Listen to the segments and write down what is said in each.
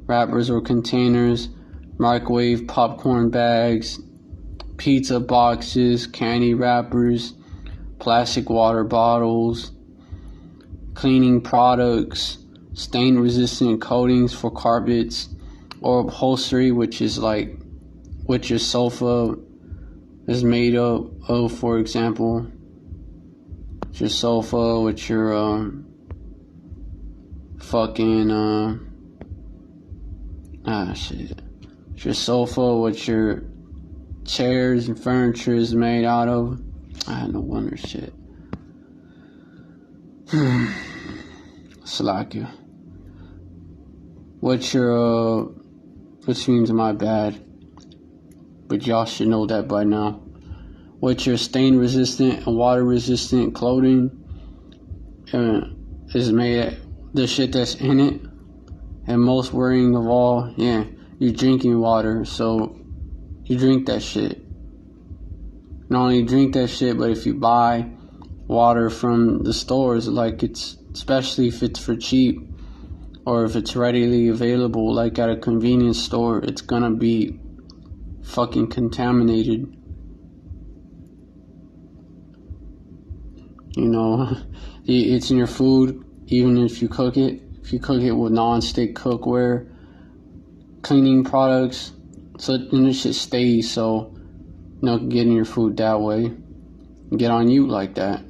wrappers or containers, microwave popcorn bags, pizza boxes, candy wrappers, plastic water bottles, cleaning products, stain resistant coatings for carpets or upholstery, which is like what your sofa is made up of, for example. Your sofa with your your sofa with your chairs and furniture is made out of. No wonder shit. Slack what your which means my bad, but y'all should know that by now. What your stain resistant and water resistant clothing is made, the shit that's in it. And most worrying of all, you're drinking water, so you drink that shit. Not only drink that shit, but if you buy water from the stores, like especially if it's for cheap or if it's readily available, like at a convenience store, it's gonna be fucking contaminated. You know, it's in your food, even if you cook it. If you cook it with non-stick cookware, cleaning products, so then it should stay, so get in your food that way. Get on you like that.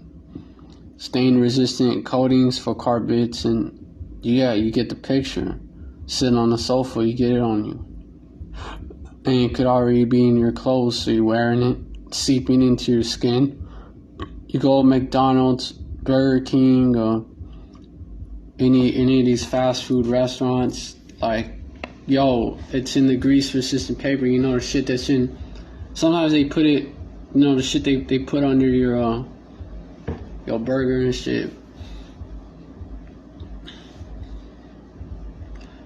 Stain resistant coatings for carpets, and you get the picture. Sitting on the sofa, you get it on you. And it could already be in your clothes, so you're wearing it, seeping into your skin. You go to McDonald's, Burger King, or any of these fast food restaurants, like, it's in the grease resistant paper, the shit that's in. Sometimes they put it, the shit they put under your burger and shit.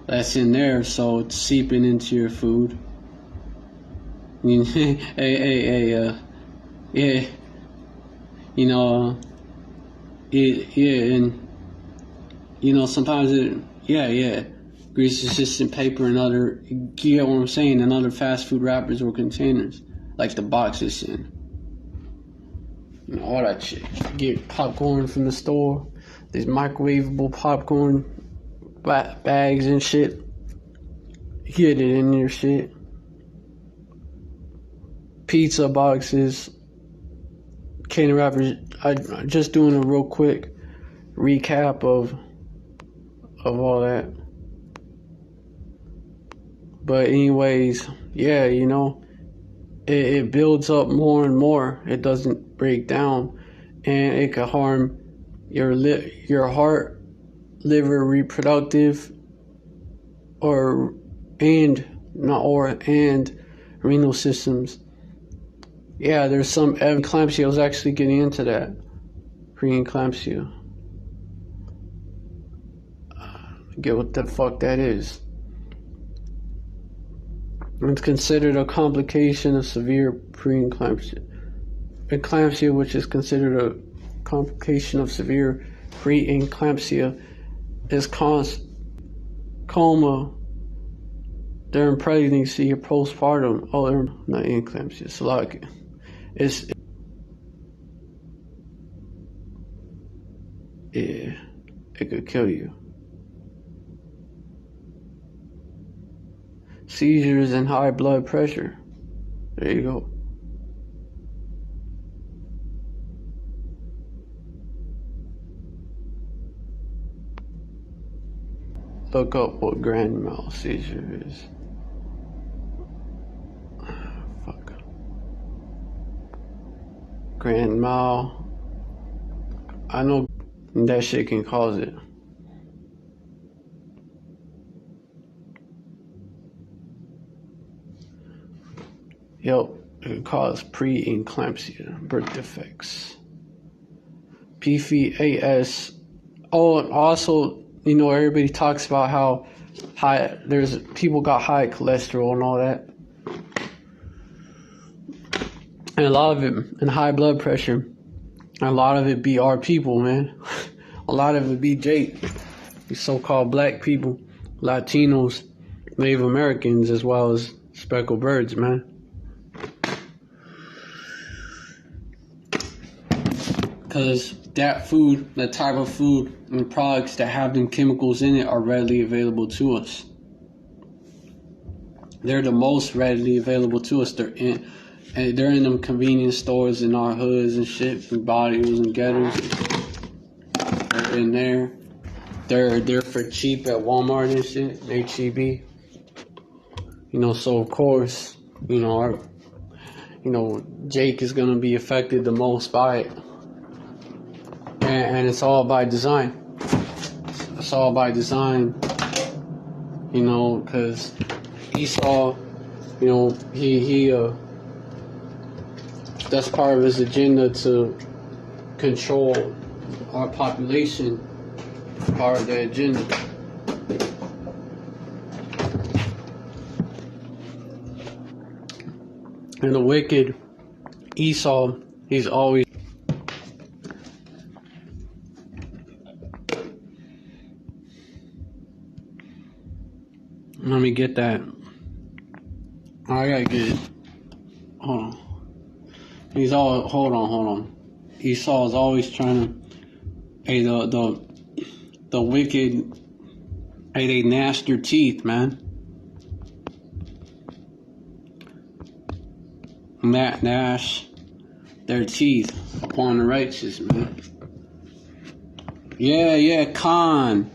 That's in there, so it's seeping into your food. And sometimes grease resistant paper and other, you get what I'm saying, and other fast food wrappers or containers, like the boxes in. All that shit. Get popcorn from the store, these microwavable popcorn bags and shit. Get it in your shit. Pizza boxes, candy wrappers. I'm just doing a real quick recap of all that. But anyways, it builds up more and more. It doesn't break down, and it could harm your heart, liver, reproductive, and renal systems. There's some preeclampsia. I was actually getting into that. Preeclampsia. Get what the fuck that is. It's considered a complication of severe preeclampsia. Eclampsia, which is considered a complication of severe preeclampsia, is coma during pregnancy or postpartum. Not eclampsia. It's like it could kill you. Seizures and high blood pressure. There you go. Look up what grand mal seizure is. Fuck. Grand mal. I know that shit can cause it. It can cause preeclampsia, birth defects. PFAS. Oh, and also, everybody talks about how there's people got high cholesterol and all that. And a lot of it, and high blood pressure. And a lot of it be our people, man. A lot of it be Jake. These so-called black people, Latinos. Native Americans as well as speckled birds, man. Because that food, that type of food and products that have them chemicals in it are readily available to us. They're the most readily available to us. They're in them convenience stores in our hoods and shit, and bodies and ghettos. They're in there. They're for cheap at Walmart and shit, HEB. You know, so of course, Jake is gonna be affected the most by it. And it's all by design. It's all by design, because Esau, that's part of his agenda to control our population, part of the agenda. And the wicked Esau, he's always let me get that. I gotta get it. Hold on. Hold on. Esau is always trying to, the wicked, they gnash their teeth, man. Gnash their teeth upon the righteous, man. Yeah, Khan,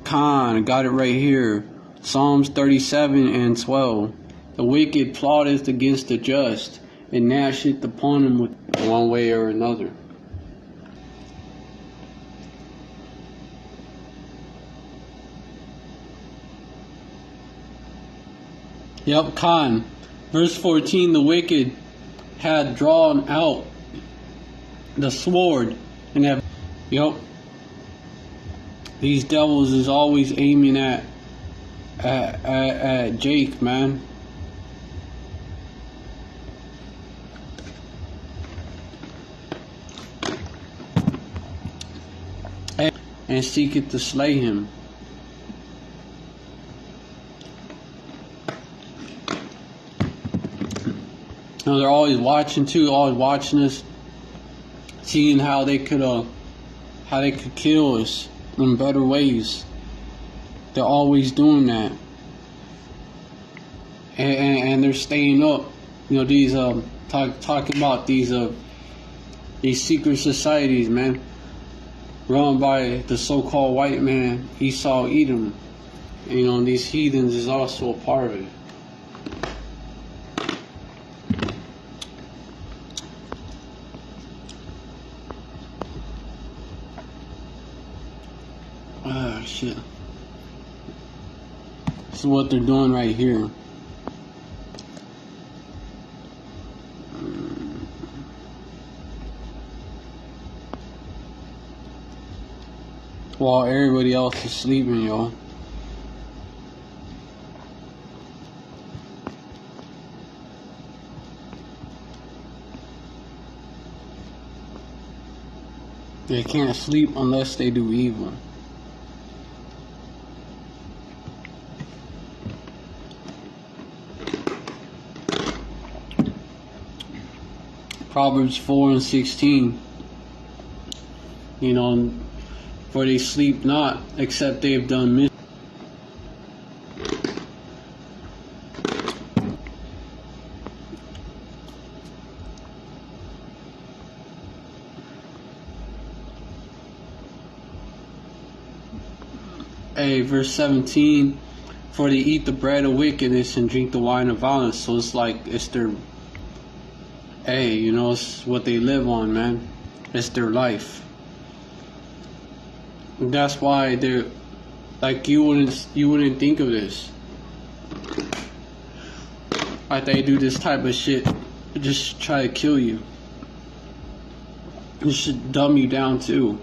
I got it right here. Psalms 37:12. The wicked plotteth against the just, and gnasheth upon him with one way or another. Yep, Khan. Verse 14, the wicked had drawn out the sword and have... Yep. These devils is always aiming at Jake, man. And seeketh to slay him. Now they're always watching too, always watching us, seeing how they could kill us in better ways. They're always doing that, and they're staying up. These talking about these secret societies, man, run by the so-called white man Esau Edom. And these heathens is also a part of it. Shit. This is what they're doing right here. While everybody else is sleeping, y'all. They can't sleep unless they do evil. Proverbs 4:16. For they sleep not, except they have done mischief. Verse 17. For they eat the bread of wickedness and drink the wine of violence. So it's like it's their... it's what they live on, man. It's their life. That's why they're like, you wouldn't think of this. Like, they do this type of shit to just try to kill you. It should dumb you down too.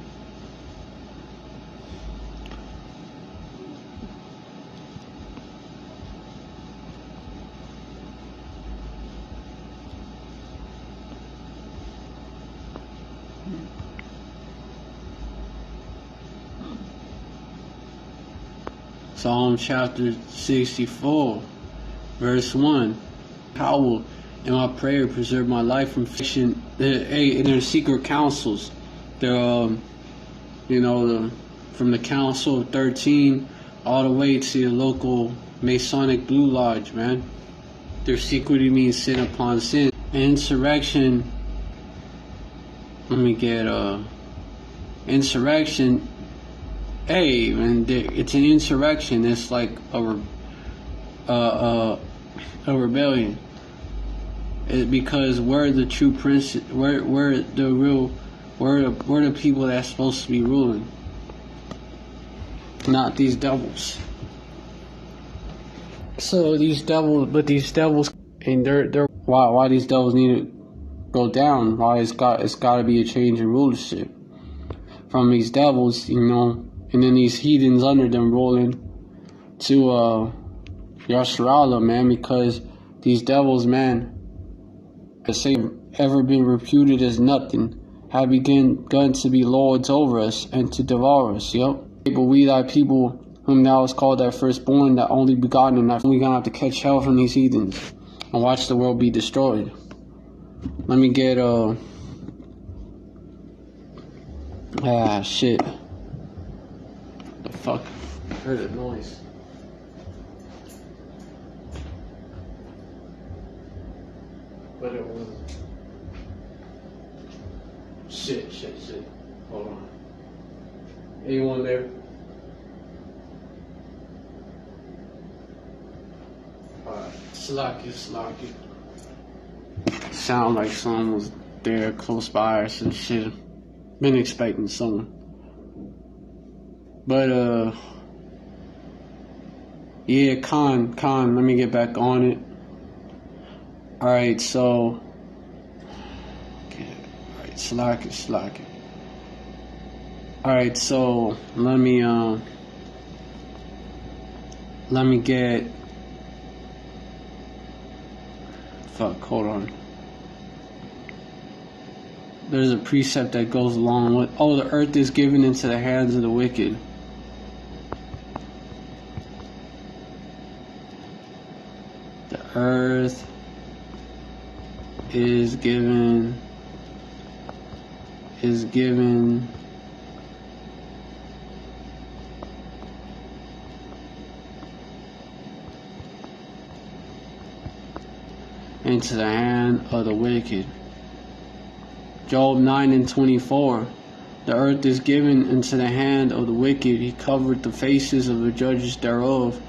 Psalm chapter 64, verse 1. How will in my prayer preserve my life from fiction? In their secret councils, they're from the Council of 13 all the way to the local Masonic Blue Lodge, man. Their secrecy means sin upon sin. Insurrection. Let me get insurrection. Hey, man, it's an insurrection. It's like a rebellion. Because we're the true prince. We're the people that's supposed to be ruling, not these devils. So these devils, and they're why these devils need to go down. Why it's got to be a change in rulership from these devils, and then these heathens under them rolling to Yasharala, man, because these devils, man, as they ever been reputed as nothing, have begun to be lords over us and to devour us. Yep. But we thy people, whom thou hast called thy firstborn, that only begotten, and that we're gonna have to catch hell from these heathens and watch the world be destroyed. Let me get shit. The fuck? I heard a noise. But it was shit. Hold on. Anyone there? Alright, slack it. Sound like someone was there close by or some shit. Been expecting someone. But yeah, Con, let me get back on it. Alright, so slack it. Alright, so let me get hold on. There's a precept that goes along with the earth is given into the hands of the wicked. The earth is given into the hand of the wicked. Job 9:24. The earth is given into the hand of the wicked. He covered the faces of the judges thereof.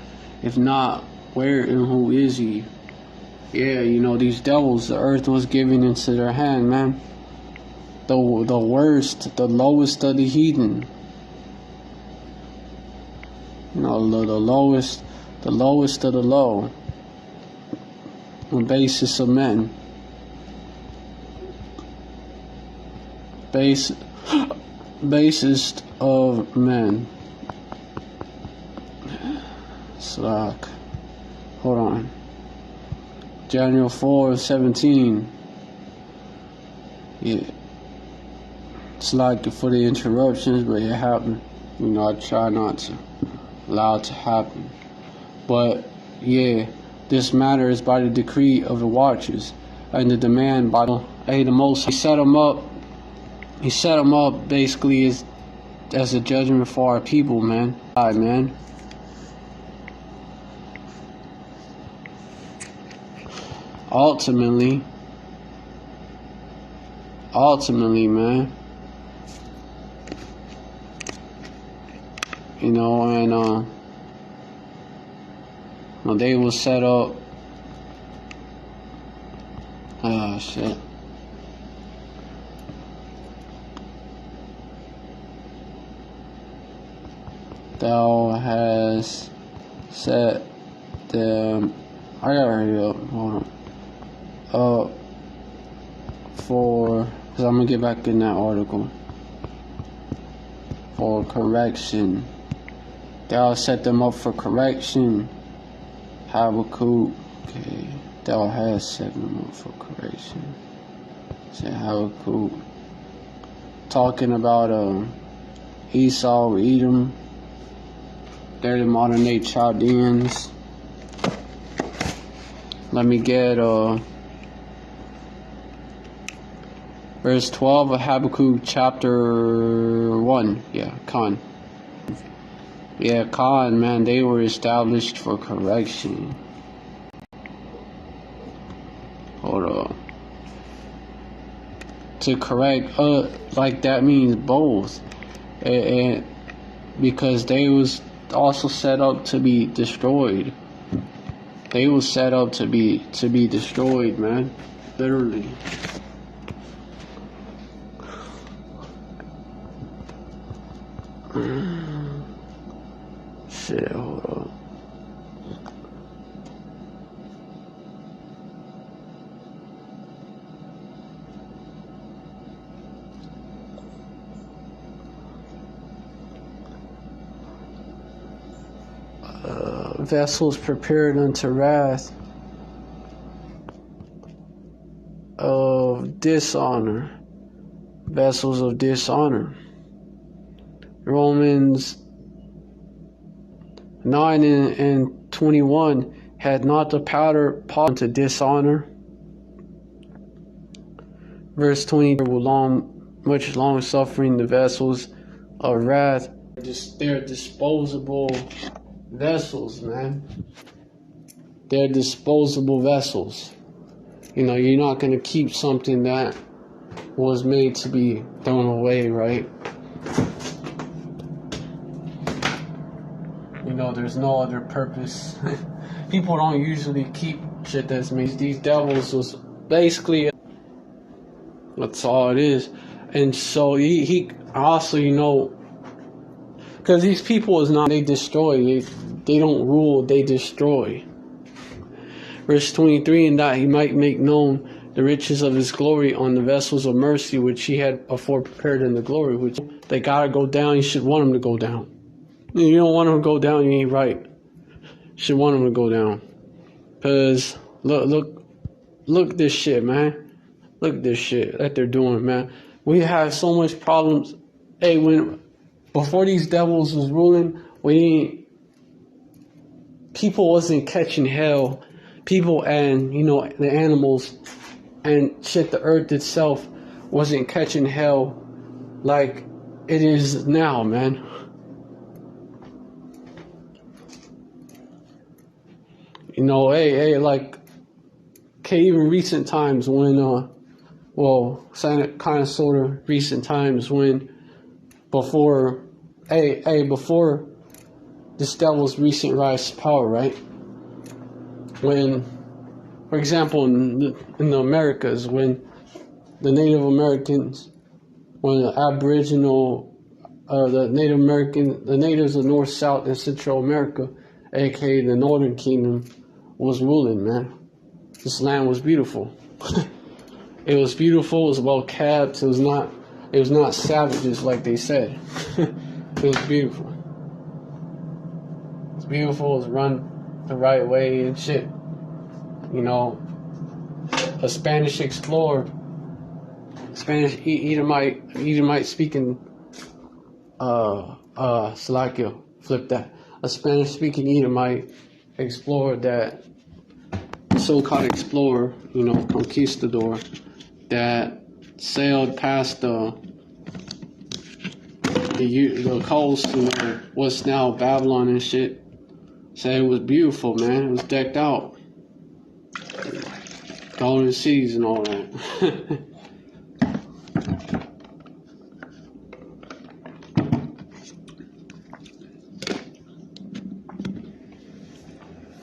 If not, where and who is he? Yeah, these devils, the earth was given into their hand, man. The worst, the lowest of the heathen. The lowest of the low. The basis of men. Basest of men. Slack. Hold on. January 4:17. Yeah. Slack for the interruptions, but it happened. I try not to allow it to happen. But yeah, this matter is by the decree of the watchers and the demand by the Most. He set them up. He set them up basically as a judgment for our people, man. Alright, man. Ultimately, man. And they will set up. Shit. Thou hast set them. I gotta hurry up. Hold on. Because I'm gonna get back in that article. For correction. Thou set them up for correction. Habakkuk. Okay. Thou hast set them up for correction. Say Habakkuk. Talking about Esau, Edom. They're the modern day Chaldeans. Let me get verse 12 of Habakkuk chapter 1. Yeah, Khan. Yeah, Khan, man, they were established for correction. Hold on. To correct, like that means both. And because they was also set up to be destroyed. They was set up to be destroyed, man. Literally. Shit, hold on. Vessels prepared unto wrath of dishonor. Vessels of dishonor. Romans 9 and 21, had not the powder pot to dishonor. Verse 20, much long suffering, the vessels of wrath. They're disposable vessels, man. They're disposable vessels. You know, you're not going to keep something that was made to be thrown away, right? You know, there's no other purpose. People don't usually keep shit that's made. These devils was basically, that's all it is. And so he also, you know, because these people is not, they destroy. They don't rule, they destroy. Verse 23, and that he might make known the riches of his glory on the vessels of mercy, which he had before prepared in the glory, which they gotta go down. You should want them to go down. You don't want them to go down, you ain't right. You should want them to go down. Because, look this shit, man. Look at this shit that they're doing, man. We have so much problems. Hey, before these devils was ruling, people wasn't catching hell. People and, you know, the animals and shit, the earth itself wasn't catching hell like it is now, man. You know, hey, like, okay, even recent times when, kind of sort of recent times when, before this devil's recent rise to power, right? When, for example, in the Americas, when the Native Americans, when the Aboriginal, the natives of North, South, and Central America, aka the Northern Kingdom, was ruling, man. This land was beautiful. It was beautiful. It was well kept. It was not savages like they said. It was beautiful. It was beautiful. It was run the right way and shit. You know, a Spanish explorer, Edomite speaking, Salakia, flip that. A Spanish speaking Edomite explorer, that so-called explorer, you know, conquistador, that sailed past the coast, you know, what's now Babylon and shit. Said it was beautiful, man. It was decked out, golden seas and all that.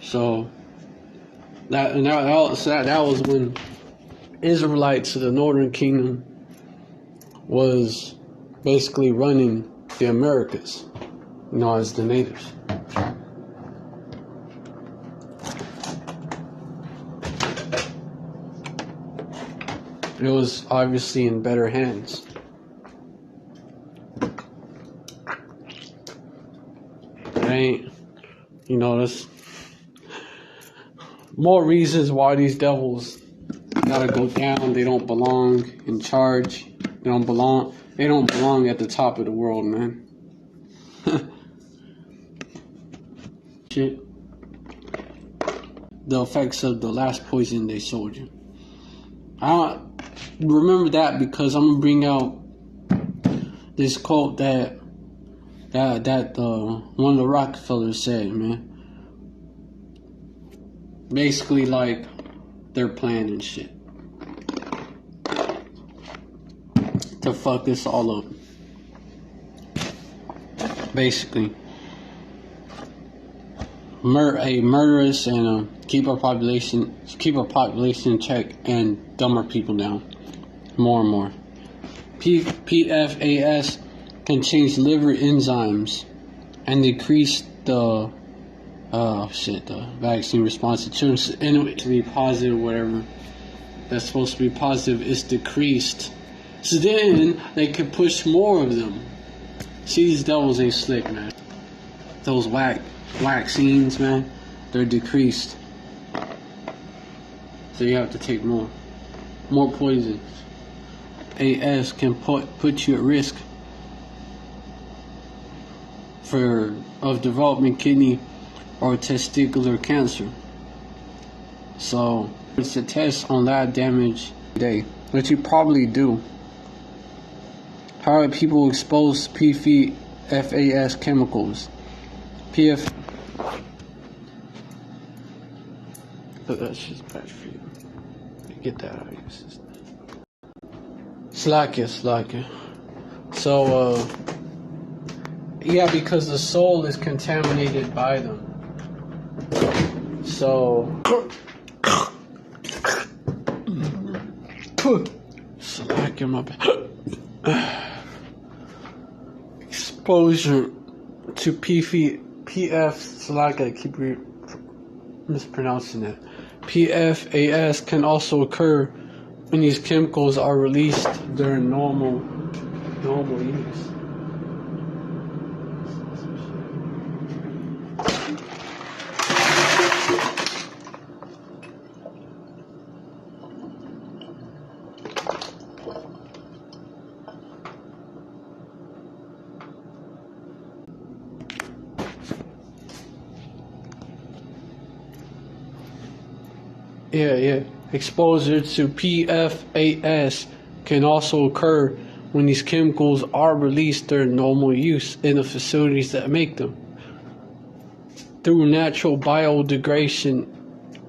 So that was when Israelites of the Northern Kingdom was basically running the Americas, you know, as the natives. It was obviously in better hands. It ain't, you know, there's more reasons why these devils gotta go down. They don't belong in charge. They don't belong at the top of the world, man. shit. The effects of the last poison they sold you. I remember that because I'm gonna bring out this quote that one of the Rockefellers said, man. Basically, like, they're planning shit to fuck this all up. Basically, a murderous and keep our population in check and dumb our people down more and more. PFAS can change liver enzymes and decrease the the vaccine response to children. And to be positive, whatever that's supposed to be positive is decreased. So then they can push more of them. See, these devils ain't slick, man. Those vaccines, man, they're decreased. So you have to take more poisons. AS can put you at risk of developing kidney or testicular cancer. So it's a test on that damage today, which you probably do. How are people exposed to PFAS chemicals? But that's just bad for you. Get that out of your system. Slacker. So, yeah, because the soul is contaminated by them. So, slacker, my bad. Exposure to PF, slacker, I keep mispronouncing that. PFAS can also occur when these chemicals are released during normal use. Yeah. Exposure to PFAS can also occur when these chemicals are released during normal use in the facilities that make them. Through natural biodegradation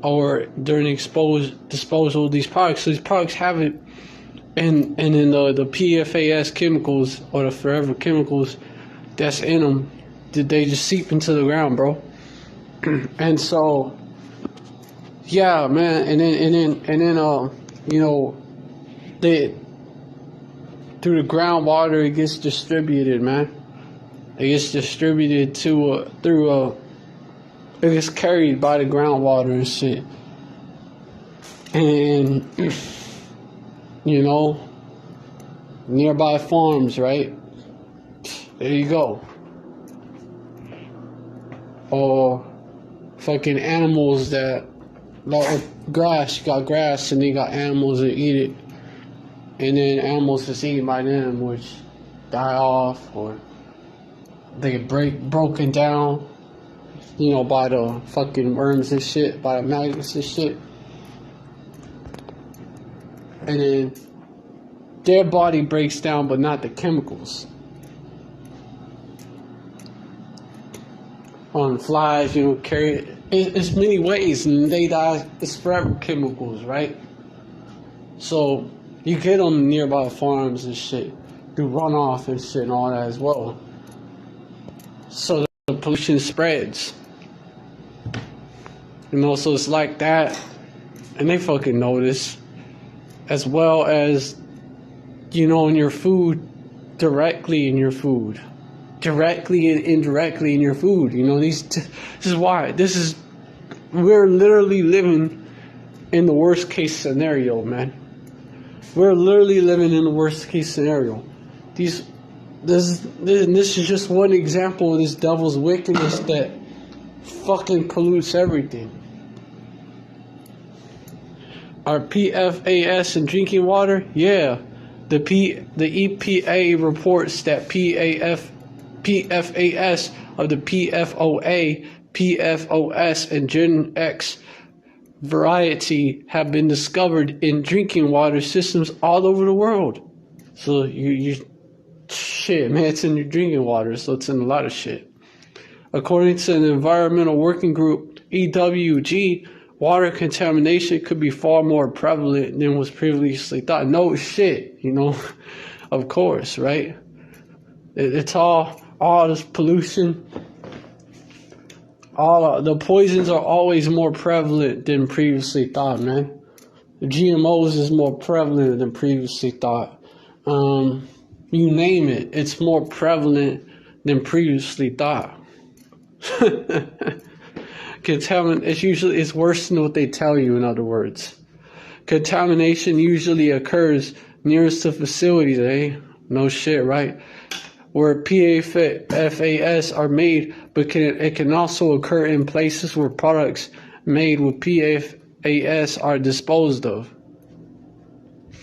or during disposal of these products. So these products have it, and then the PFAS chemicals or the forever chemicals that's in them, they just seep into the ground, bro. And so, yeah, man, and then you know, through the groundwater it gets distributed, man. It gets distributed it gets carried by the groundwater and shit. And you know, nearby farms, right? There you go. Or fucking animals that grass, you got grass and you got animals that eat it, and then animals that's eaten by them which die off or they get broken down, you know, by the fucking worms and shit, by the maggots and shit, and then their body breaks down but not the chemicals. On flies, you know, carry it. It's many ways, and they die. It's forever chemicals, right? So you get them nearby farms and shit, do runoff and shit and all that as well. So the pollution spreads, you know. So it's like that, and they fucking notice, as well as, you know, in your food, directly in your food. Directly and indirectly in your food, you know. This is why we're literally living in the worst case scenario, man. We're literally living in the worst case scenario. This is just one example of this devil's wickedness that fucking pollutes everything. Are PFAS in drinking water? Yeah. The EPA reports that PFAS of the PFOA PFOS and Gen X variety have been discovered in drinking water systems all over the world. So shit, man, it's in your drinking water, so it's in a lot of shit. According to the Environmental Working Group, EWG, water contamination could be far more prevalent than was previously thought. No shit, of course, right? It's all this pollution. All the poisons are always more prevalent than previously thought, man. The GMOs is more prevalent than previously thought. You name it, it's more prevalent than previously thought. It's worse than what they tell you, in other words. Contamination usually occurs nearest to facilities, No shit, right? Where PFAS are made, but it can also occur in places where products made with PFAS are disposed of.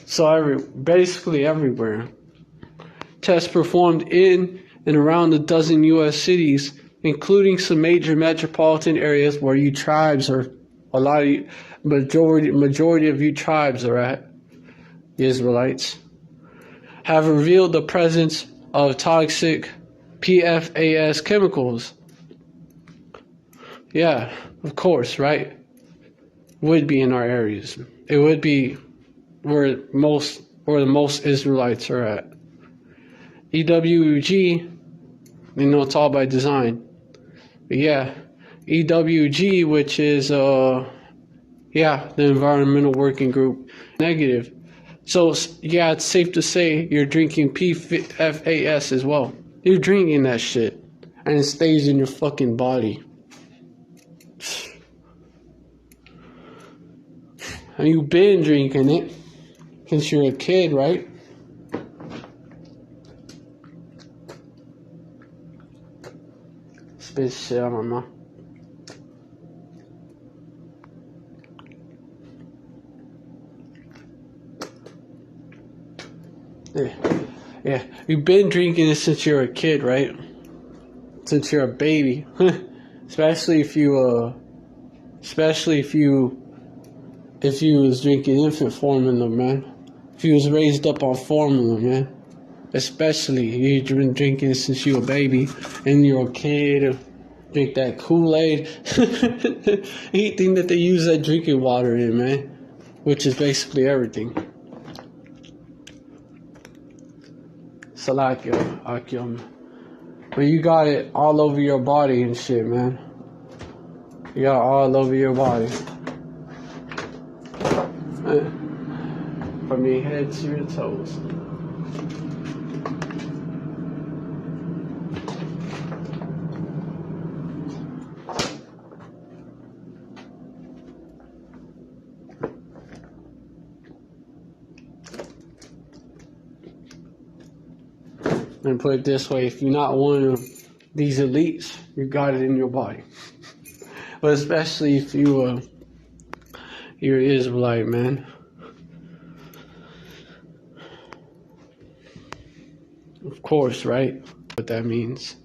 So basically everywhere. Tests performed in and around a dozen U.S. cities, including some major metropolitan areas where you tribes are majority of you tribes are at, the Israelites, have revealed the presence of toxic PFAS chemicals. Yeah, of course, right? Would be in our areas. It would be where the most Israelites are at. EWG, it's all by design. But yeah, EWG, which is the Environmental Working Group, negative. So yeah, it's safe to say you're drinking PFAS as well. You're drinking that shit, and it stays in your fucking body. And you've been drinking it since you're a kid, right? Spit shit out of my mouth. Yeah, you've been drinking it since you're a kid, right? Since you're a baby. Especially if you was drinking infant formula, man. If you was raised up on formula, man. Especially you've been drinking it since you were a baby and you're a kid. Drink that Kool-Aid. Anything that they use that drinking water in, man. Which is basically everything. Salakia, Akim. But you got it all over your body and shit, man. You got it all over your body. From your head to your toes. And put it this way, if you're not one of these elites, you got it in your body. But especially if you're Israelite, man. Of course, right? What that means.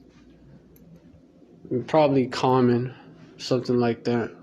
Probably common, something like that.